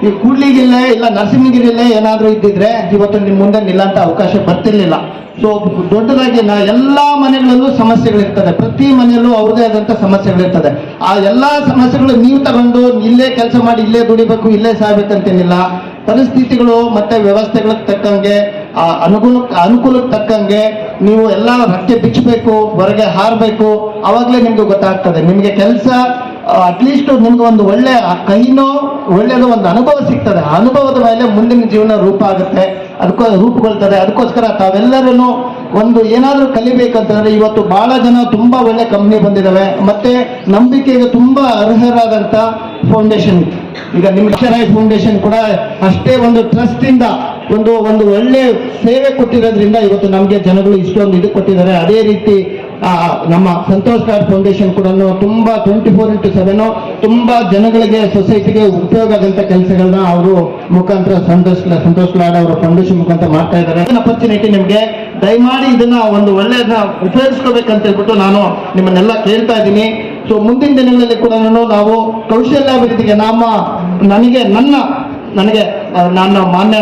ಈ ಕೂಡ್ಲಿಗಿಲ್ಲೇ ಇಲ್ಲ ನರಸಿಂಹಗಿರಿಲ್ಲೇ ಏನಾದರೂ ಇದ್ದಿದ್ರೆ ಇವತ್ತು ನಿಮ್ಮ ಮುಂದೆ ನಿಲ್ಲಂತ ಅವಕಾಶ ಬರ್ತಿರ್ಲಿಲ್ಲ. ಸೊ ದೊಡ್ಡದಾಗಿ ಎಲ್ಲ ಮನೆಗಳಲ್ಲೂ ಸಮಸ್ಯೆಗಳಿರ್ತದೆ, ಪ್ರತಿ ಮನೆಯಲ್ಲೂ ಅವ್ರದೇ ಆದಂಥ ಸಮಸ್ಯೆಗಳಿರ್ತದೆ. ಆ ಎಲ್ಲ ಸಮಸ್ಯೆಗಳು ನೀವು ತಗೊಂಡು ಇಲ್ಲೇ ಕೆಲಸ ಮಾಡಿ ಇಲ್ಲೇ ದುಡಿಬೇಕು ಇಲ್ಲೇ ಸಾಯ್ಬೇಕಂತೇನಿಲ್ಲ. ಪರಿಸ್ಥಿತಿಗಳು ಮತ್ತೆ ವ್ಯವಸ್ಥೆಗಳಿಗೆ ತಕ್ಕಂಗೆ ಅನುಕೂಲಕ್ಕೆ ತಕ್ಕಂಗೆ ನೀವು ಎಲ್ಲ ರಕ್ಕೆ ಬಿಚ್ಚಬೇಕು, ಹೊರಗೆ ಹಾರಬೇಕು. ಅವಾಗಲೇ ನಿಮ್ಗೆ ಗೊತ್ತಾಗ್ತದೆ ನಿಮಗೆ ಕೆಲಸ ಅಟ್ಲೀಸ್ಟ್ ನಿಮ್ಗೆ ಒಂದು ಒಳ್ಳೆ ಕೈನೋ ಒಳ್ಳೆಯದು ಒಂದು ಅನುಭವ ಸಿಗ್ತದೆ. ಆ ಅನುಭವದ ಮೇಲೆ ಮುಂದಿನ ಜೀವನ ರೂಪ ಆಗುತ್ತೆ, ರೂಪುಗೊಳ್ತದೆ. ಅದಕ್ಕೋಸ್ಕರ ತಾವೆಲ್ಲರೂ ಒಂದು ಏನಾದರೂ ಕಲಿಬೇಕಂತಂದ್ರೆ ಇವತ್ತು ಬಹಳ ಜನ ತುಂಬಾ ಒಳ್ಳೆ ಕಂಪ್ನಿ ಬಂದಿದ್ದಾವೆ, ಮತ್ತೆ ನಂಬಿಕೆಗೆ ತುಂಬಾ ಅರ್ಹರಾದಂಥ ಫೌಂಡೇಶನ್. ಈಗ ನಿಮ್ಮ ಅಕ್ಷರಾಯ್ ಫೌಂಡೇಶನ್ ಕೂಡ ಅಷ್ಟೇ ಒಂದು ಟ್ರಸ್ಟ್ ಇಂದ ಒಂದು ಒಳ್ಳೆ ಸೇವೆ ಕೊಟ್ಟಿರೋದ್ರಿಂದ ಇವತ್ತು ನಮಗೆ ಜನಗಳು ಇಷ್ಟೊಂದು ಇದು ಕೊಟ್ಟಿದ್ದಾರೆ. ಅದೇ ರೀತಿ ನಮ್ಮ ಸಂತೋಷ್ ಲಾಡ್ ಫೌಂಡೇಶನ್ ಕೂಡ ತುಂಬಾ 24x7 ತುಂಬಾ ಜನಗಳಿಗೆ ಸೊಸೈಟಿಗೆ ಉಪಯೋಗ ಆದಂತ ಕೆಲಸಗಳನ್ನ ಅವರು ಮುಖಾಂತರ ಸಂತೋಷ್ ಲಾಡ್ ಅವರ ಫೌಂಡೇಶನ್ ಮುಖಾಂತರ ಮಾಡ್ತಾ ಇದ್ದಾರೆ. ಅಪರ್ಚುನಿಟಿ ನಿಮ್ಗೆ ದಯಮಾಡಿ ಇದನ್ನ ಒಂದು ಒಳ್ಳೆಯದನ್ನ ಉಪಯೋಗಿಸ್ಕೋಬೇಕಂತ ಹೇಳ್ಬಿಟ್ಟು ನಾನು ನಿಮ್ಮನ್ನೆಲ್ಲ ಕೇಳ್ತಾ ಇದ್ದೀನಿ. ಸೊ ಮುಂದಿನ ದಿನಗಳಲ್ಲಿ ಕೂಡ ನಾವು ಕೌಶಲ್ಯಾಭಿವೃದ್ಧಿಗೆ ನನ್ನ ಮಾನ್ಯ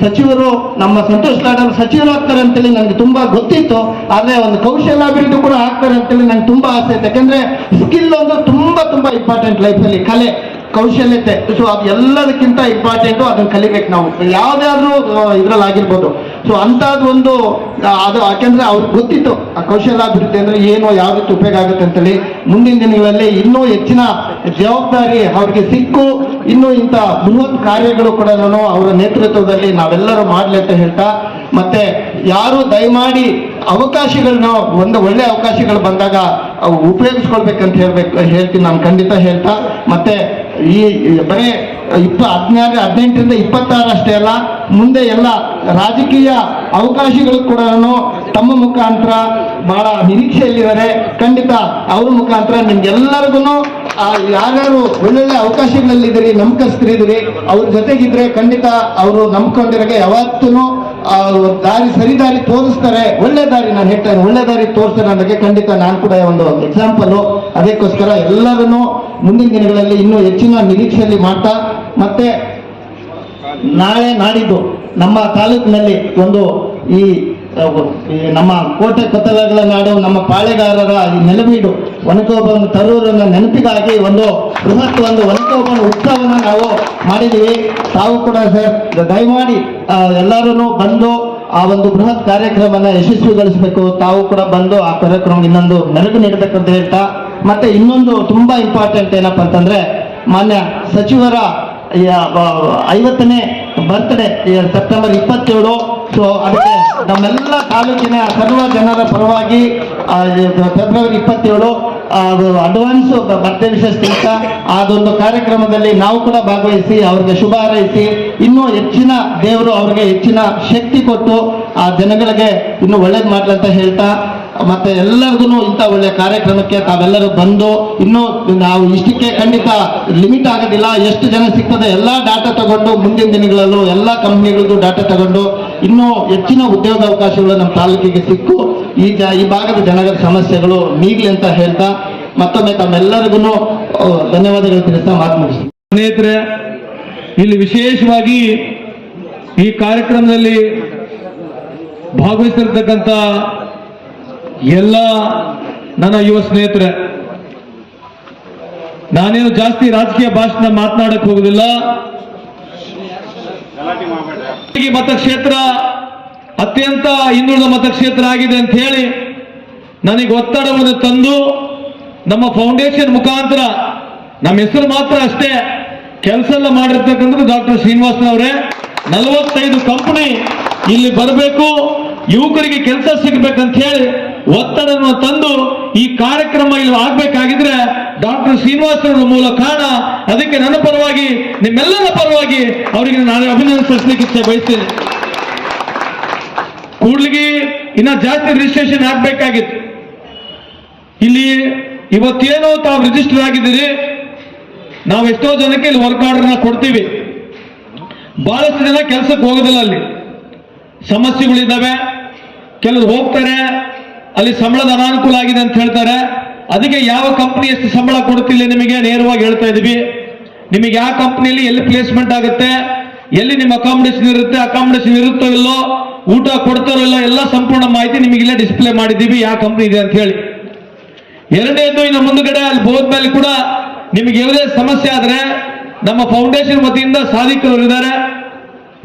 ಸಚಿವರು ನಮ್ಮ ಸಂತೋಷ್ ಲಾಡ್ ಅವರು ಸಚಿವರು ಆಗ್ತಾರೆ ಅಂತೇಳಿ ನನಗೆ ತುಂಬಾ ಗೊತ್ತಿತ್ತು. ಆದ್ರೆ ಒಂದು ಕೌಶಲ್ಯಾಭಿವೃದ್ಧಿ ಕೂಡ ಆಗ್ತಾರೆ ಅಂತೇಳಿ ನಂಗೆ ತುಂಬಾ ಆಸೆ ಇತ್ತು. ಯಾಕಂದ್ರೆ ಸ್ಕಿಲ್ ಒಂದು ತುಂಬಾ ಇಂಪಾರ್ಟೆಂಟ್ ಲೈಫಲ್ಲಿ, ಕಲೆ ಕೌಶಲ್ಯತೆ. ಸೊ ಅದು ಎಲ್ಲದಕ್ಕಿಂತ ಇಂಪಾರ್ಟೆಂಟು, ಅದನ್ನು ಕಲಿಬೇಕು ನಾವು ಯಾವುದಾದ್ರೂ ಇದ್ರಲ್ಲಿ ಆಗಿರ್ಬೋದು. ಸೊ ಅಂಥದ್ದು ಒಂದು ಅದು ಯಾಕೆಂದ್ರೆ ಅವ್ರಿಗೆ ಗೊತ್ತಿತ್ತು ಆ ಕೌಶಲ್ಯಾಭಿವೃದ್ಧಿ ಅಂದ್ರೆ ಏನು, ಯಾವ ರೀತಿ ಉಪಯೋಗ ಆಗುತ್ತೆ ಅಂತೇಳಿ. ಮುಂದಿನ ದಿನಗಳಲ್ಲಿ ಇನ್ನೂ ಹೆಚ್ಚಿನ ಜವಾಬ್ದಾರಿ ಅವ್ರಿಗೆ ಸಿಕ್ಕು ಇನ್ನೂ ಇಂಥ ಬೃಹತ್ ಕಾರ್ಯಗಳು ಕೂಡ ಅವರ ನೇತೃತ್ವದಲ್ಲಿ ನಾವೆಲ್ಲರೂ ಮಾಡಲಿ ಅಂತ ಹೇಳ್ತಾ, ಮತ್ತೆ ಯಾರು ದಯಮಾಡಿ ಅವಕಾಶಗಳನ್ನ ಒಂದು ಒಳ್ಳೆ ಅವಕಾಶಗಳು ಬಂದಾಗ ಉಪಯೋಗಿಸ್ಕೊಳ್ಬೇಕಂತ ಹೇಳ್ತೀನಿ ನಾನು ಖಂಡಿತ ಹೇಳ್ತಾ. ಮತ್ತೆ ಈ ಬರೀ 18ರಿಂದ 26 ಅಷ್ಟೇ ಅಲ್ಲ, ಮುಂದೆ ಎಲ್ಲ ರಾಜಕೀಯ ಅವಕಾಶಗಳು ಕೂಡ ತಮ್ಮ ಮುಖಾಂತರ ಬಹಳ ನಿರೀಕ್ಷೆಯಲ್ಲಿದ್ದಾರೆ. ಖಂಡಿತ ಅವ್ರ ಮುಖಾಂತರ ನಿಮ್ಗೆಲ್ಲರಿಗೂ ಯಾರ್ಯಾರು ಒಳ್ಳೊಳ್ಳೆ ಅವಕಾಶಗಳಲ್ಲಿದ್ದೀರಿ, ನಂಬಿಕಸ್ಥರಿದ್ದೀರಿ, ಅವ್ರ ಜೊತೆಗಿದ್ರೆ ಖಂಡಿತ ಅವರು ನಂಬ್ಕೊಂಡಿರೋಗೆ ಯಾವತ್ತೂ ಸರಿದಾರಿ ತೋರಿಸ್ತಾರೆ. ಒಳ್ಳೆ ದಾರಿ, ನಾನು ಹೇಳ್ತೇನೆ ಒಳ್ಳೆ ದಾರಿ ತೋರಿಸ್ತಾರೆ ಅನ್ನೋದಕ್ಕೆ ಖಂಡಿತ ನಾನು ಕೂಡ ಒಂದು ಎಕ್ಸಾಂಪಲು. ಅದಕ್ಕೋಸ್ಕರ ಎಲ್ಲರನ್ನೂ ಮುಂದಿನ ದಿನಗಳಲ್ಲಿ ಇನ್ನೂ ಹೆಚ್ಚಿನ ನಿರೀಕ್ಷೆಯಲ್ಲಿ ಮಾಡ್ತಾ, ಮತ್ತೆ ನಾಳೆ ನಾಡಿದ್ದು ನಮ್ಮ ತಾಲೂಕಿನಲ್ಲಿ ಒಂದು ಈ ನಮ್ಮ ಕೋಟೆ ಕೊತ್ತಲಗಳ ನಾಡು ನಮ್ಮ ಪಾಳೆಗಾರರ ಈ ನೆಲವೀಡು ಒನಕೋಬನ ತರೂರನ್ನ ನೆನಪಿಗಾಗಿ ಒಂದು ಬೃಹತ್ ಒಂದು ಒನಕೋಬನ ಉತ್ಸವನ ನಾವು ಮಾಡಿದ್ದೀವಿ. ತಾವು ಕೂಡ ಸರ್ ದಯಮಾಡಿ ಎಲ್ಲರೂ ಬಂದು ಆ ಒಂದು ಬೃಹತ್ ಕಾರ್ಯಕ್ರಮನ ಯಶಸ್ವಿಗೊಳಿಸಬೇಕು. ತಾವು ಕೂಡ ಬಂದು ಆ ಕಾರ್ಯಕ್ರಮ ಇನ್ನೊಂದು ಮೆರುಗು ನೀಡಬೇಕಂತ ಹೇಳ್ತಾ, ಮತ್ತೆ ಇನ್ನೊಂದು ತುಂಬಾ ಇಂಪಾರ್ಟೆಂಟ್ ಏನಪ್ಪಾ ಅಂತಂದ್ರೆ ಮಾನ್ಯ ಸಚಿವರ 50ನೇ ಬರ್ತ್ಡೇ ಸೆಪ್ಟೆಂಬರ್ 27. ಸೊ ಅದಕ್ಕೆ ನಮ್ಮೆಲ್ಲ ತಾಲೂಕಿನ ಸರ್ವ ಜನರ ಪರವಾಗಿ ಫೆಬ್ರವರಿ 27 ಅಡ್ವಾನ್ಸ್ ಬರ್ತ್ಡೇ ವಿಶೇಷ ತಿಳಿಸ ಅದೊಂದು ಕಾರ್ಯಕ್ರಮದಲ್ಲಿ ನಾವು ಕೂಡ ಭಾಗವಹಿಸಿ ಅವ್ರಿಗೆ ಶುಭ ಹಾರೈಸಿ ಇನ್ನೂ ಹೆಚ್ಚಿನ ದೇವರು ಅವ್ರಿಗೆ ಹೆಚ್ಚಿನ ಶಕ್ತಿ ಕೊಟ್ಟು ಆ ಜನಗಳಿಗೆ ಇನ್ನೂ ಒಳ್ಳೇದು ಮಾಡ್ಲಿ ಅಂತ ಹೇಳ್ತಾ, ಮತ್ತೆ ಎಲ್ಲರಿಗೂ ಇಂಥ ಒಳ್ಳೆ ಕಾರ್ಯಕ್ರಮಕ್ಕೆ ತಾವೆಲ್ಲರೂ ಬಂದು ಇನ್ನೂ ನಾವು ಇಷ್ಟಕ್ಕೆ ಖಂಡಿತ ಲಿಮಿಟ್ ಆಗೋದಿಲ್ಲ. ಎಷ್ಟು ಜನ ಸಿಗ್ತದೆ ಎಲ್ಲ ಡಾಟಾ ತಗೊಂಡು ಮುಂದಿನ ದಿನಗಳಲ್ಲೂ ಎಲ್ಲ ಕಂಪ್ನಿಗಳದ್ದು ಡಾಟಾ ತಗೊಂಡು ಇನ್ನೂ ಹೆಚ್ಚಿನ ಉದ್ಯೋಗ ಅವಕಾಶಗಳು ನಮ್ಮ ತಾಲೂಕಿಗೆ ಸಿಕ್ಕು ಈ ಭಾಗದ ಜನಗಳ ಸಮಸ್ಯೆಗಳು ನೀಗ್ಲಿ ಅಂತ ಹೇಳ್ತಾ ಮತ್ತೊಮ್ಮೆ ತಮ್ಮೆಲ್ಲರಿಗೂ ಧನ್ಯವಾದಗಳು ತಿಳಿಸ್ತಾ ಮಾತು ಮುಗಿಸ್ತೀನಿ. ಸ್ನೇಹಿತರೆ, ಇಲ್ಲಿ ವಿಶೇಷವಾಗಿ ಈ ಕಾರ್ಯಕ್ರಮದಲ್ಲಿ ಭಾಗವಹಿಸಿರ್ತಕ್ಕಂಥ ಎಲ್ಲ ನನ್ನ ಯುವ ಸ್ನೇಹಿತರೆ, ನಾನೇನು ಜಾಸ್ತಿ ರಾಜಕೀಯ ಭಾಷಣ ಮಾತನಾಡಕ್ಕೆ ಹೋಗುದಿಲ್ಲ. ಈ ಮತಕ್ಷೇತ್ರ ಅತ್ಯಂತ ಹಿಂದುಳಿದ ಮತಕ್ಷೇತ್ರ ಆಗಿದೆ ಅಂತ ಹೇಳಿ ನನಗೆ ಒತ್ತಡವನ್ನು ತಂದು ನಮ್ಮ ಫೌಂಡೇಶನ್ ಮುಖಾಂತರ ನಮ್ಮ ಹೆಸರು ಮಾತ್ರ ಅಷ್ಟೇ ಕೆಲಸ ಎಲ್ಲ ಮಾಡಿರ್ತಕ್ಕಂಥದ್ದು ಡಾಕ್ಟರ್ ಶ್ರೀನಿವಾಸನವರೇ 45 ಕಂಪನಿ ಇಲ್ಲಿ ಬರಬೇಕು, ಯುವಕರಿಗೆ ಕೆಲಸ ಸಿಗಬೇಕಂತ ಹೇಳಿ ಒತ್ತಡವನ್ನು ತಂದು ಈ ಕಾರ್ಯಕ್ರಮ ಇಲ್ಲಿ ಆಗ್ಬೇಕಾಗಿದ್ರೆ ಡಾಕ್ಟರ್ ಶ್ರೀನಿವಾಸರ ಮೂಲ ಕಾರಣ. ಅದಕ್ಕೆ ನನ್ನ ಪರವಾಗಿ ನಿಮ್ಮೆಲ್ಲರ ಪರವಾಗಿ ಅವರಿಗೆ ನಾನು ಅಭಿನಂದಿಸಲಿಕ್ಕೆ ಇಚ್ಛೆ ಬಯಸ್ತೇನೆ. ಕೂಡ್ಲಿಗಿ ಇನ್ನ ಜಾಸ್ತಿ ರಿಜಿಸ್ಟ್ರೇಷನ್ ಆಗ್ಬೇಕಾಗಿತ್ತು. ಇಲ್ಲಿ ಇವತ್ತೇನೋ ತಾವು ರಿಜಿಸ್ಟರ್ ಆಗಿದ್ದೀರಿ, ನಾವು ಎಷ್ಟೋ ಜನಕ್ಕೆ ಇಲ್ಲಿ ವರ್ಕ್ ಆರ್ಡರ್ನ ಕೊಡ್ತೀವಿ. ಬಹಳಷ್ಟು ಜನ ಕೆಲಸಕ್ಕೆ ಹೋಗೋದಿಲ್ಲ, ಅಲ್ಲಿ ಸಮಸ್ಯೆಗಳಿದ್ದಾವೆ. ಕೆಲವರು ಹೋಗ್ತಾರೆ, ಅಲ್ಲಿ ಸಂಬಳದ ಅನಾನುಕೂಲ ಆಗಿದೆ ಅಂತ ಹೇಳ್ತಾರೆ. ಅದಕ್ಕೆ ಯಾವ ಕಂಪನಿ ಎಷ್ಟು ಸಂಬಳ ಕೊಡ್ತಿಲ್ಲ ನಿಮಗೆ ನೇರವಾಗಿ ಹೇಳ್ತಾ ಇದೀವಿ. ನಿಮಗೆ ಯಾವ ಕಂಪ್ನಿಯಲ್ಲಿ ಎಲ್ಲಿ ಪ್ಲೇಸ್ಮೆಂಟ್ ಆಗುತ್ತೆ, ಎಲ್ಲಿ ನಿಮ್ಮ ಅಕಾಮಿಡೇಷನ್ ಇರುತ್ತೆ, ಅಕಾಮಿಡೇಷನ್ ಇರುತ್ತೋ ಇಲ್ಲೋ, ಊಟ ಕೊಡ್ತಾರೋ ಇಲ್ಲೋ, ಎಲ್ಲ ಸಂಪೂರ್ಣ ಮಾಹಿತಿ ನಿಮಗೆ ಇಲ್ಲೇ ಡಿಸ್ಪ್ಲೇ ಮಾಡಿದ್ದೀವಿ ಯಾವ ಕಂಪ್ನಿ ಇದೆ ಅಂತ ಹೇಳಿ. ಎರಡನೇದು, ಇನ್ನು ಮುಂದುಗಡೆ ಅಲ್ಲಿ ಹೋದ್ಮೇಲೆ ಕೂಡ ನಿಮಗೆ ಯಾವುದೇ ಸಮಸ್ಯೆ ಆದ್ರೆ ನಮ್ಮ ಫೌಂಡೇಶನ್ ವತಿಯಿಂದ ಸಾಧಿಕರು ಇದ್ದಾರೆ.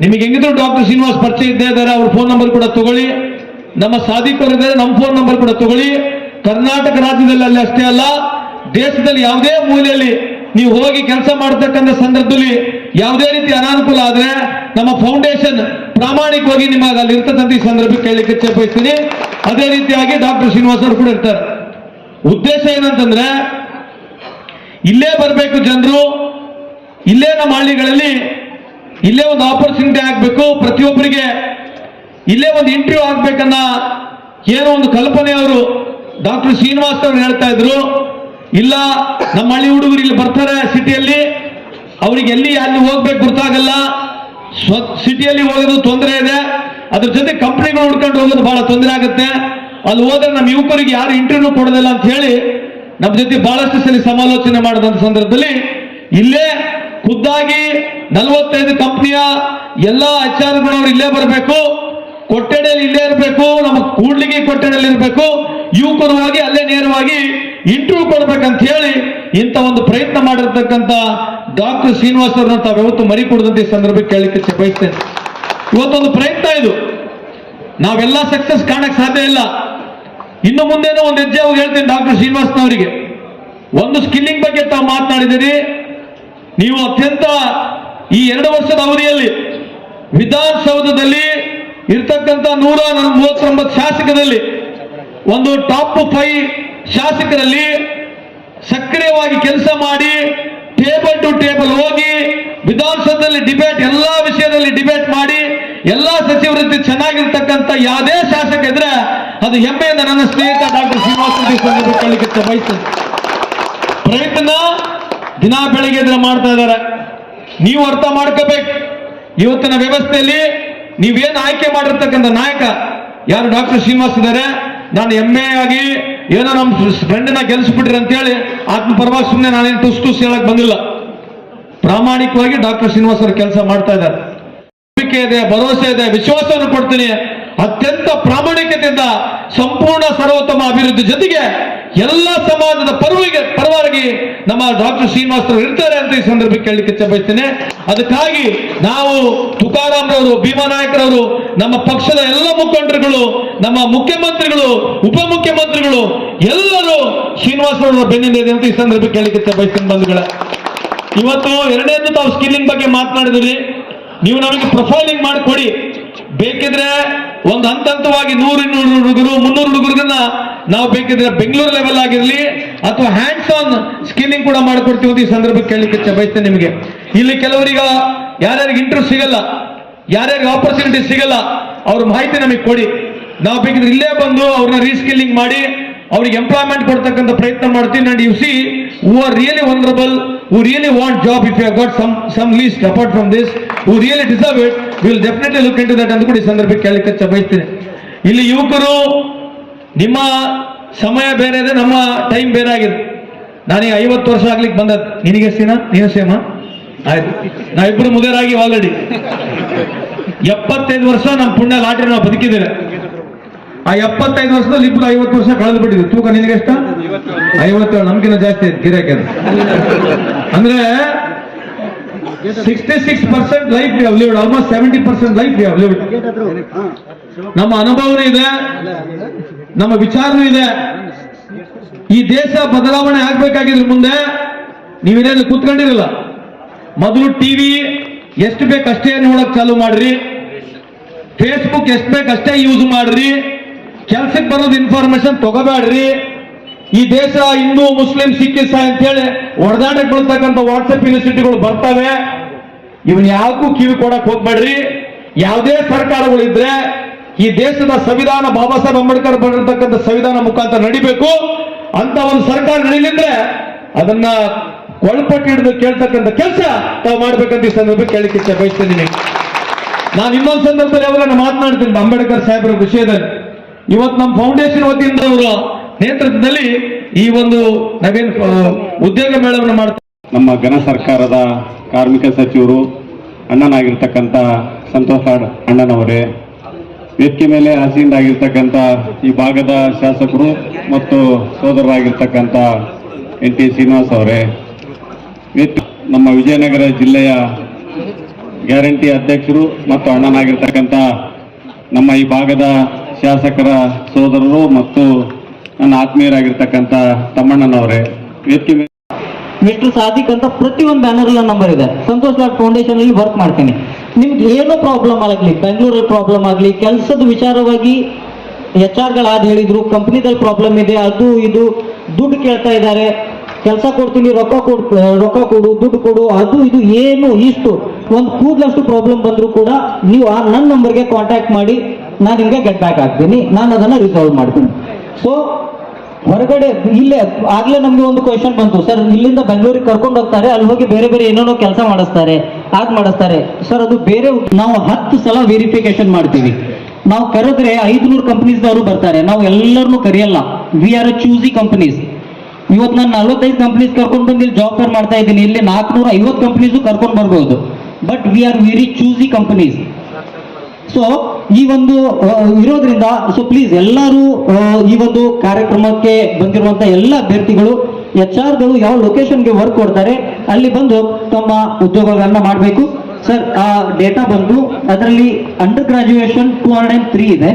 ನಿಮಗೆ ಹೆಂಗಿದ್ರು ಡಾಕ್ಟರ್ ಶ್ರೀನಿವಾಸ್ ಪರಿಚಯ ಇದ್ದೇ ಇದ್ದಾರೆ, ಅವ್ರ ಫೋನ್ ನಂಬರ್ ಕೂಡ ತಗೊಳ್ಳಿ. ನಮ್ಮ ಸಾಧಿಕರು ಇದ್ದಾರೆ, ನಮ್ಮ ಫೋನ್ ನಂಬರ್ ಕೂಡ ತಗೊಳ್ಳಿ. ಕರ್ನಾಟಕ ರಾಜ್ಯದಲ್ಲಿ ಅಲ್ಲಿ ಅಷ್ಟೇ ಅಲ್ಲ, ದೇಶದಲ್ಲಿ ಯಾವುದೇ ಮೂಲೆಯಲ್ಲಿ ನೀವು ಹೋಗಿ ಕೆಲಸ ಮಾಡತಕ್ಕಂಥ ಸಂದರ್ಭದಲ್ಲಿ ಯಾವುದೇ ರೀತಿ ಅನಾನುಕೂಲ ಆದ್ರೆ ನಮ್ಮ ಫೌಂಡೇಶನ್ ಪ್ರಾಮಾಣಿಕವಾಗಿ ನಿಮಗೆ ಅಲ್ಲಿ ಇರ್ತಕ್ಕಂಥ ಈ ಸಂದರ್ಭಕ್ಕೆ ಕೇಳಲಿಕ್ಕೆ ಬಯಸ್ತೀನಿ. ಅದೇ ರೀತಿಯಾಗಿ ಡಾಕ್ಟರ್ ಶ್ರೀನಿವಾಸ್ ಅವರು ಕೂಡ ಇರ್ತಾರೆ. ಉದ್ದೇಶ ಏನಂತಂದ್ರೆ ಇಲ್ಲೇ ಬರಬೇಕು ಜನರು, ಇಲ್ಲೇ ನಮ್ಮ ಹಳ್ಳಿಗಳಲ್ಲಿ ಇಲ್ಲೇ ಒಂದು ಆಪರ್ಚುನಿಟಿ ಆಗ್ಬೇಕು, ಪ್ರತಿಯೊಬ್ಬರಿಗೆ ಇಲ್ಲೇ ಒಂದು ಇಂಟರ್ವ್ಯೂ ಆಗ್ಬೇಕನ್ನ ಏನೋ ಒಂದು ಕಲ್ಪನೆ ಅವರು ಡಾಕ್ಟರ್ ಶ್ರೀನಿವಾಸ್ ಅವರು ಹೇಳ್ತಾ ಇದ್ರು. ಇಲ್ಲ ನಮ್ಮ ಹಳ್ಳಿ ಹುಡುಗರು ಇಲ್ಲಿ ಬರ್ತಾರೆ ಸಿಟಿಯಲ್ಲಿ, ಅವರಿಗೆ ಎಲ್ಲಿ ಅಲ್ಲಿ ಹೋಗ್ಬೇಕು ಗೊತ್ತಾಗಲ್ಲ, ಸಿಟಿಯಲ್ಲಿ ಹೋಗೋದು ತೊಂದರೆ ಇದೆ, ಅದ್ರ ಜೊತೆ ಕಂಪ್ನಿಗಳು ಹುಡ್ಕೊಂಡು ಹೋಗೋದು ಬಹಳ ತೊಂದರೆ ಆಗುತ್ತೆ, ಅಲ್ಲಿ ಹೋದ್ರೆ ನಮ್ಮ ಯುವಕರಿಗೆ ಯಾರು ಇಂಟರ್ವ್ಯೂ ಕೊಡೋದಿಲ್ಲ ಅಂತ ಹೇಳಿ ನಮ್ಮ ಜೊತೆ ಬಹಳಷ್ಟು ಸಲ ಸಮಾಲೋಚನೆ ಮಾಡಿದಂತ ಸಂದರ್ಭದಲ್ಲಿ ಇಲ್ಲೇ ಖುದ್ದಾಗಿ 45 ಕಂಪ್ನಿಯ ಎಲ್ಲ HR-ಗಳವರು ಇಲ್ಲೇ ಬರಬೇಕು, ಕೊಠಡಿಯಲ್ಲಿ ಇಲ್ಲೇ ಇರಬೇಕು, ನಮ್ಮ ಕೂಡ್ಲಿಗಿ ಕೊಠಡಿಯಲ್ಲಿ ಇರಬೇಕು, ಯುವಕರು ಹೋಗಿ ಅಲ್ಲೇ ನೇರವಾಗಿ ಇಂಟರ್ವ್ಯೂ ಕೊಡ್ಬೇಕಂತ ಹೇಳಿ ಇಂಥ ಒಂದು ಪ್ರಯತ್ನ ಮಾಡಿರ್ತಕ್ಕಂಥ ಡಾಕ್ಟರ್ ಶ್ರೀನಿವಾಸ್ ಅವ್ರನ್ನ ತಾವು ಯಾವತ್ತು ಮರಿ ಕೊಡದಂತ ಈ ಸಂದರ್ಭಕ್ಕೆ ಕೇಳಲಿಕ್ಕೆ ಬಯಸ್ತೇನೆ. ಇವತ್ತೊಂದು ಪ್ರಯತ್ನ ಇದು, ನಾವೆಲ್ಲ ಸಕ್ಸಸ್ ಕಾಣಕ್ ಸಾಧ್ಯ ಇಲ್ಲ. ಇನ್ನು ಮುಂದೇನೋ ಒಂದು ಹೆಜ್ಜೆ ಹೋಗಿ ಹೇಳ್ತೀನಿ ಡಾಕ್ಟರ್ ಶ್ರೀನಿವಾಸ್ನವರಿಗೆ. ಒಂದು ಸ್ಕಿಲ್ಲಿಂಗ್ ಬಗ್ಗೆ ತಾವು ಮಾತನಾಡಿದಿರಿ. ನೀವು ಅತ್ಯಂತ ಈ 2 ವರ್ಷದ ಅವಧಿಯಲ್ಲಿ ವಿಧಾನಸೌಧದಲ್ಲಿ ಇರ್ತಕ್ಕಂಥ 139 ಶಾಸಕರಲ್ಲಿ ಒಂದು ಟಾಪ್ 5 ಶಾಸಕರಲ್ಲಿ ಸಕ್ರಿಯವಾಗಿ ಕೆಲಸ ಮಾಡಿ ಟೇಬಲ್ ಟು ಟೇಬಲ್ ಹೋಗಿ ವಿಧಾನಸೌಧದಲ್ಲಿ ಡಿಬೇಟ್, ಎಲ್ಲಾ ವಿಷಯದಲ್ಲಿ ಡಿಬೇಟ್ ಮಾಡಿ ಎಲ್ಲಾ ಸಚಿವರ ಜೊತೆ ಚೆನ್ನಾಗಿರ್ತಕ್ಕಂಥ ಯಾವುದೇ ಶಾಸಕ ಇದ್ರೆ ಅದು ಹೆಮ್ಮೆಯಿಂದ ನನ್ನ ಸ್ನೇಹಿತ ಡಾಕ್ಟರ್ ಶ್ರೀನಿವಾಸ್ ಕೇಳಲಿಕ್ಕೆ ಬಯಸ್ತೇನೆ. ಪ್ರಯತ್ನ ದಿನ ಬೆಳಗ್ಗೆ ಎದ್ರೆ ಮಾಡ್ತಾ ಇದ್ದಾರೆ. ನೀವು ಅರ್ಥ ಮಾಡ್ಕೋಬೇಕು, ಇವತ್ತಿನ ವ್ಯವಸ್ಥೆಯಲ್ಲಿ ನೀವೇನು ಆಯ್ಕೆ ಮಾಡಿರ್ತಕ್ಕಂಥ ನಾಯಕ ಯಾರು ಡಾಕ್ಟರ್ ಶ್ರೀನಿವಾಸ್ ಇದ್ದಾರೆ. ನಾನು ಹೆಮ್ಮೆ ಆಗಿ ಏನೋ ನಮ್ಮ ಫ್ರೆಂಡ್ನ ಗೆಲ್ಲಿಸ್ಬಿಟ್ರಿ ಅಂತೇಳಿ ಆತ್ಮ ಪರವಾಗಿ ಸುಮ್ಮನೆ ನಾನೇನು ಟುಸ್ ಹೇಳಕ್ ಬಂದಿಲ್ಲ. ಪ್ರಾಮಾಣಿಕವಾಗಿ ಡಾಕ್ಟರ್ ಶ್ರೀನಿವಾಸ್ ಅವರು ಕೆಲಸ ಮಾಡ್ತಾ ಇದ್ದಾರೆ. ನಂಬಿಕೆ ಇದೆ, ಭರವಸೆ ಇದೆ, ವಿಶ್ವಾಸವನ್ನು ಕೊಡ್ತೀನಿ. ಅತ್ಯಂತ ಪ್ರಾಮಾಣಿಕತೆಯಿಂದ ಸಂಪೂರ್ಣ ಸರ್ವೋತ್ತಮ ಅಭಿವೃದ್ಧಿ ಜೊತೆಗೆ ಎಲ್ಲ ಸಮಾಜದ ಪರವಾಗಿ ನಮ್ಮ ಡಾಕ್ಟರ್ ಶ್ರೀನಿವಾಸ್ ಅವರು ಇರ್ತಾರೆ ಅಂತ ಈ ಸಂದರ್ಭಕ್ಕೆ ಕೇಳಲಿಕ್ಕೆ ಬಯಸ್ತೇನೆ. ಅದಕ್ಕಾಗಿ ನಾವು ತುಕಾರಾಮ್ರವರು, ಭೀಮಾನಾಯಕರವರು, ನಮ್ಮ ಪಕ್ಷದ ಎಲ್ಲ ಮುಖಂಡರುಗಳು, ನಮ್ಮ ಮುಖ್ಯಮಂತ್ರಿಗಳು, ಉಪಮುಖ್ಯಮಂತ್ರಿಗಳು ಎಲ್ಲರೂ ಶ್ರೀನಿವಾಸ್ ಅವರ ಬೆನ್ನಿದೆ ಅಂತ ಈ ಸಂದರ್ಭಕ್ಕೆ ಕೇಳಲಿಕ್ಕೆ ಬಯಸ್ತೇನೆ. ಬಂಧುಗಳ, ಇವತ್ತು ಎರಡನೇದು ತಾವು ಸ್ಕಿಲ್ಲಿಂಗ್ ಬಗ್ಗೆ ಮಾತನಾಡಿದ್ರಿ. ನೀವು ನಮಗೆ ಪ್ರೊಫೈಲಿಂಗ್ ಮಾಡಿಕೊಡಿ, ಬೇಕಿದ್ರೆ ಒಂದು ಹಂತವಾಗಿ 100-200 ಹುಡುಗರು 300 ಹುಡುಗರನ್ನ ನಾವು ಬೇಕಿದ್ರೆ ಬೆಂಗಳೂರು ಲೆವೆಲ್ ಆಗಿರ್ಲಿ ಅಥವಾ ಹ್ಯಾಂಡ್ಸ್ ಆನ್ ಸ್ಕಿಲ್ಲಿಂಗ್ ಕೂಡ ಮಾಡಿಕೊಡ್ತೀವಿ ಅಂತ ಈ ಸಂದರ್ಭಕ್ಕೆ ಕೇಳಲಿಕ್ಕೆ ಬಯಸ್ತೇನೆ. ನಿಮಗೆ ಇಲ್ಲಿ ಕೆಲವರಿಗೆ ಯಾರ್ಯಾರಿಗೆ ಇಂಟರ್ವ್ಯೂ ಸಿಗಲ್ಲ, ಯಾರ್ಯಾರಿಗೆ ಆಪರ್ಚುನಿಟಿ ಸಿಗಲ್ಲ, ಅವ್ರ ಮಾಹಿತಿ ನಮಗೆ ಕೊಡಿ. ನಾವು ಬೇಕಿದ್ರೆ ಇಲ್ಲೇ ಬಂದು ಅವ್ರನ್ನ ರೀಸ್ಕಿಲ್ಲಿಂಗ್ ಮಾಡಿ ಅವ್ರಿಗೆ ಎಂಪ್ಲಾಯ್ಮೆಂಟ್ ಕೊಡ್ತಕ್ಕಂಥ ಪ್ರಯತ್ನ ಮಾಡ್ತೀನಿ. And U C who are really vulnerable, who really want job, if you have got some list apart from this, who really deserve it, we will definitely look into that ಅಂತ ಕೂಡ ಈ ಸಂದರ್ಭಕ್ಕೆ ಕೇಳಲಿಕ್ಕೆ ಬಯಸ್ತೇನೆ. ಇಲ್ಲಿ ಯುವಕರು, ನಿಮ್ಮ ಸಮಯ ಬೇರೆ ಇದೆ, ನಮ್ಮ ಟೈಮ್ ಬೇರೆ ಆಗಿದೆ. ನಾನೀಗ 50 ವರ್ಷ ಆಗ್ಲಿಕ್ಕೆ ಬಂದದ್ದು. ನಿನಗೆ ಎಷ್ಟಿನ? ನೀನು ಸೇಮ? ಆಯ್ತು, ನಾವಿಬ್ಬರು ಮುದೇರಾಗಿ ಆಲ್ರೆಡಿ 75 ವರ್ಷ ನಮ್ಮ ಪುಣ್ಯ ಲಾಟ್ರಿ ನಾವು ಬದುಕಿದ್ದೇವೆ. ಆ 75 ವರ್ಷದಲ್ಲಿ ಇಬ್ಬರು 50 ವರ್ಷ ಕಳೆದು ಬಿಟ್ಟಿದ್ರು. ತೂಕ ನಿನಗೆ ಎಷ್ಟ? 57. ನಮ್ಗಿನ್ನ ಜಾಸ್ತಿ ಐತೆ ಗಿರಾಕಿ. ಅಂದ್ರೆ 66% life we have lived, almost 70% life we have lived. ನಮ್ಮ ಅನುಭವನೂ ಇದೆ, ನಮ್ಮ ವಿಚಾರನೂ ಇದೆ. ಈ ದೇಶ ಬದಲಾವಣೆ ಆಗ್ಬೇಕಾಗಿದ್ರೆ ಮುಂದೆ ನೀವೇನೇನು ಕೂತ್ಕೊಂಡಿರಲ್ಲ. ಮೊದಲು ಟಿವಿ ಎಷ್ಟು ಬೇಕಷ್ಟೇ ನೋಡಕ್ ಚಾಲು ಮಾಡ್ರಿ, ಫೇಸ್ಬುಕ್ ಎಷ್ಟು ಬೇಕಷ್ಟೇ ಯೂಸ್ ಮಾಡ್ರಿ, ಕೆಲ್ಸಕ್ಕೆ ಬರೋದು ಇನ್ಫಾರ್ಮೇಶನ್ ತಗೋಬೇಡ್ರಿ. ಈ ದೇಶ ಹಿಂದೂ, ಮುಸ್ಲಿಂ, ಸಿಖ್, ಇಸಾಯಿ ಅಂತೇಳಿ ಹೊಡೆದಾಡಕ್ ಬರ್ತಕ್ಕಂಥ ವಾಟ್ಸಪ್ ಯೂನಿವರ್ಸಿಟಿಗಳು ಬರ್ತವೆ. ಇವನ್ ಯಾವಕ್ಕೂ ಕಿವಿ ಕೊಡಕ್ ಹೋಗ್ಬೇಡ್ರಿ. ಯಾವುದೇ ಸರ್ಕಾರಗಳಿದ್ರೆ ಈ ದೇಶದ ಸಂವಿಧಾನ, ಬಾಬಾ ಸಾಹೇಬ್ ಅಂಬೇಡ್ಕರ್ ಬರೆದಿರ್ತಕ್ಕಂಥ ಸಂವಿಧಾನ ಮುಖಾಂತರ ನಡಿಬೇಕು. ಅಂತ ಒಂದು ಸರ್ಕಾರ ನಡೀಲಿದ್ರೆ ಅದನ್ನ ಒಳಪಟ್ಟು ಹಿಡಿದು ಕೇಳ್ತಕ್ಕಂಥ ಕೆಲಸ ತಾವು ಮಾಡ್ಬೇಕಂತ ಈ ಸಂದರ್ಭಕ್ಕೆ ಕೇಳಲಿಕ್ಕೆ ಬಯಸ್ತೀನಿ. ನಾನು ಇನ್ನೊಂದು ಸಂದರ್ಭದಲ್ಲಿ ಯಾವಾಗ ಮಾತನಾಡ್ತೀನಿ ಅಂಬೇಡ್ಕರ್ ಸಾಹೇಬರ ವಿಷಯದಲ್ಲಿ. ಇವತ್ತು ನಮ್ಮ ಫೌಂಡೇಶನ್ ವತಿಯಿಂದ ಅವರ ನೇತೃತ್ವದಲ್ಲಿ ಈ ಒಂದು ನಾವೇನು ಉದ್ಯೋಗ ಮೇಳವನ್ನು ಮಾಡ್ತೀವಿ. ನಮ್ಮ ಘನ ಸರ್ಕಾರದ ಕಾರ್ಮಿಕ ಸಚಿವರು ಅಣ್ಣನಾಗಿರ್ತಕ್ಕಂಥ ಸಂತೋಷ್ ಅಣ್ಣನವರೇ, ವೇದಿಕೆ ಮೇಲೆ ಆಸೀನರಾಗಿರ್ತಕ್ಕಂಥ ಈ ಭಾಗದ ಶಾಸಕರು ಮತ್ತು ಸೋದರರಾಗಿರ್ತಕ್ಕಂಥ NT ಶ್ರೀನಿವಾಸ್ ಅವರೇ, ನಮ್ಮ ವಿಜಯನಗರ ಜಿಲ್ಲೆಯ ಗ್ಯಾರಂಟಿ ಅಧ್ಯಕ್ಷರು ಮತ್ತು ಅಣ್ಣನಾಗಿರ್ತಕ್ಕಂಥ ನಮ್ಮ ಈ ಭಾಗದ ಶಾಸಕರ ಸೋದರರು ಮತ್ತು ನನ್ನ ಆತ್ಮೀಯರಾಗಿರ್ತಕ್ಕಂಥ ತಮ್ಮಣ್ಣನವರೇ, ವೇದಿಕೆ ಮೇಲೆ ಮಿಸ್ಟರ್ ಸಾದಿಕ್ ಅಂತ ಪ್ರತಿಯೊಂದು ಬ್ಯಾನರ್ ಅಲ್ಲಿ ನಂಬರ್ ಇದೆ. ಸಂತೋಷ್ ಲಾಡ್ ಫೌಂಡೇಶನ್ ಅಲ್ಲಿ ವರ್ಕ್ ಮಾಡ್ತೀನಿ. ನಿಮ್ಗೆ ಏನೋ ಪ್ರಾಬ್ಲಮ್ ಆಗಲಿ, ಬೆಂಗಳೂರಲ್ಲಿ ಪ್ರಾಬ್ಲಮ್ ಆಗಲಿ, ಕೆಲಸದ ವಿಚಾರವಾಗಿ HR ಗಳಾದ ಹೇಳಿದ್ರು, ಕಂಪ್ನಿದಲ್ಲಿ ಪ್ರಾಬ್ಲಮ್ ಇದೆ, ಅದು ಇದು ದುಡ್ಡು ಕೇಳ್ತಾ ಇದ್ದಾರೆ, ಕೆಲಸ ಕೊಡ್ತೀನಿ, ರೊಕ್ಕ ಕೊಡು, ದುಡ್ಡು ಕೊಡು, ಅದು ಇದು ಏನು ಇಷ್ಟು ಒಂದು ಕೂದಲಷ್ಟು ಪ್ರಾಬ್ಲಮ್ ಬಂದರೂ ಕೂಡ ನೀವು ನನ್ನ ನಂಬರ್ಗೆ ಕಾಂಟ್ಯಾಕ್ಟ್ ಮಾಡಿ, ನಾನು ನಿಮಗೆ ಗೆಟ್ ಬ್ಯಾಕ್ ಆಗ್ತೀನಿ, ನಾನು ಅದನ್ನು ರಿಸಾಲ್ವ್ ಮಾಡ್ತೀನಿ. ಸೊ ಹೊರಗಡೆ ಇಲ್ಲೇ ಆಗ್ಲೇ ನಮ್ಗೆ ಒಂದು ಕ್ವಶನ್ ಬಂತು, ಸರ್ ಇಲ್ಲಿಂದ ಬೆಂಗಳೂರಿಗೆ ಕರ್ಕೊಂಡು ಹೋಗ್ತಾರೆ, ಅಲ್ಲಿ ಹೋಗಿ ಬೇರೆ ಬೇರೆ ಏನೇನೋ ಕೆಲಸ ಮಾಡಿಸ್ತಾರೆ, ಮಾಡಿಸ್ತಾರೆ. ಸರ್ ಅದು ಬೇರೆ, ನಾವು 10 ಸಲ ವೆರಿಫಿಕೇಶನ್ ಮಾಡ್ತೀವಿ. ನಾವು ಕರೆದ್ರೆ 500 ಕಂಪನೀಸ್ದವರು ಬರ್ತಾರೆ, ನಾವು ಎಲ್ಲರನ್ನೂ ಕರೆಯಲ್ಲ. We are a choosy companies. ಇವತ್ತು ನಾನು 45 ಕಂಪನೀಸ್ ಕರ್ಕೊಂಡು ಬಂದು ಇಲ್ಲಿ ಜಾಬ್ ಫೇರ್ ಮಾಡ್ತಾ ಇದ್ದೀನಿ, ಇಲ್ಲಿ 450 ಕಂಪನೀಸು ಕರ್ಕೊಂಡು ಬರ್ಬೋದು. But we are very choosy companies. So ಈ ಒಂದು ಇರೋದ್ರಿಂದ ಸೊ ಪ್ಲೀಸ್ ಎಲ್ಲರೂ ಈ ಒಂದು ಕಾರ್ಯಕ್ರಮಕ್ಕೆ ಬಂದಿರುವಂತ ಎಲ್ಲ ಅಭ್ಯರ್ಥಿಗಳು HR ಗಳು ಯಾವ ಲೊಕೇಶನ್ಗೆ ವರ್ಕ್ ಕೊಡ್ತಾರೆ ಅಲ್ಲಿ ಬಂದು ತಮ್ಮ ಉದ್ಯೋಗಗಳನ್ನ ಮಾಡಬೇಕು. ಸರ್ ಆ ಡೇಟಾ ಬಂದು ಅದರಲ್ಲಿ ಅಂಡರ್ ಗ್ರಾಜುಯೇಷನ್ 203 ಇದೆ,